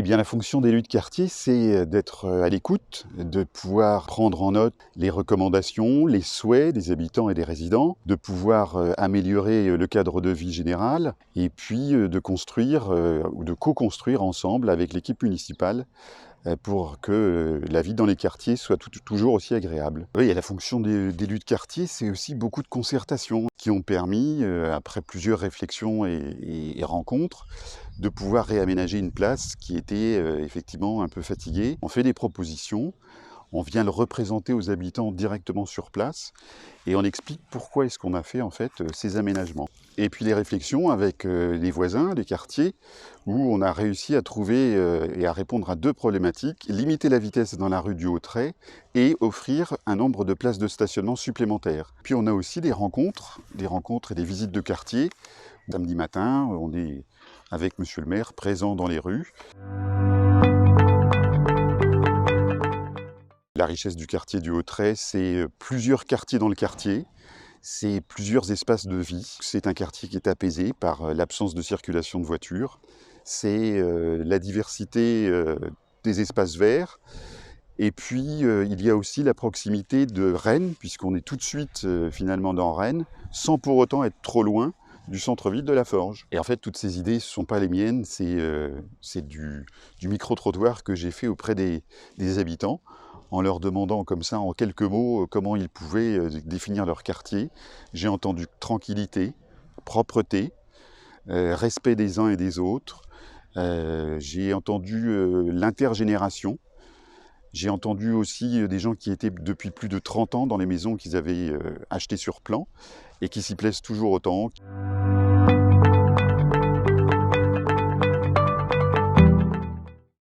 bien, la fonction d'élu de quartier, c'est d'être à l'écoute, de pouvoir prendre en note les recommandations, les souhaits des habitants et des résidents, de pouvoir améliorer le cadre de vie général et puis de construire ou de co-construire ensemble avec l'équipe municipale pour que la vie dans les quartiers soit toujours aussi agréable. Oui, et la fonction d'élu de quartier, c'est aussi beaucoup de concertations qui ont permis, après plusieurs réflexions et rencontres, de pouvoir réaménager une place qui était effectivement un peu fatiguée. On fait des propositions, on vient le représenter aux habitants directement sur place et on explique pourquoi est-ce qu'on a fait en fait ces aménagements. Et puis les réflexions avec les voisins, les quartiers, où on a réussi à trouver et à répondre à deux problématiques: limiter la vitesse dans la rue du Hautrey et offrir un nombre de places de stationnement supplémentaires. Puis on a aussi des rencontres et des visites de quartier. Samedi matin, on est avec monsieur le maire présent dans les rues. La richesse du quartier du Hautrey, c'est plusieurs quartiers dans le quartier, c'est plusieurs espaces de vie. C'est un quartier qui est apaisé par l'absence de circulation de voitures. C'est la diversité des espaces verts. Et puis, il y a aussi la proximité de Rennes, puisqu'on est tout de suite finalement dans Rennes, sans pour autant être trop loin du centre-ville de La Forge. Et en fait, toutes ces idées, ce ne sont pas les miennes, c'est du micro-trottoir que j'ai fait auprès des habitants, en leur demandant comme ça, en quelques mots, comment ils pouvaient définir leur quartier. J'ai entendu tranquillité, propreté, respect des uns et des autres. J'ai entendu l'intergénération. J'ai entendu aussi des gens qui étaient depuis plus de 30 ans dans les maisons qu'ils avaient achetées sur plan et qui s'y plaisent toujours autant.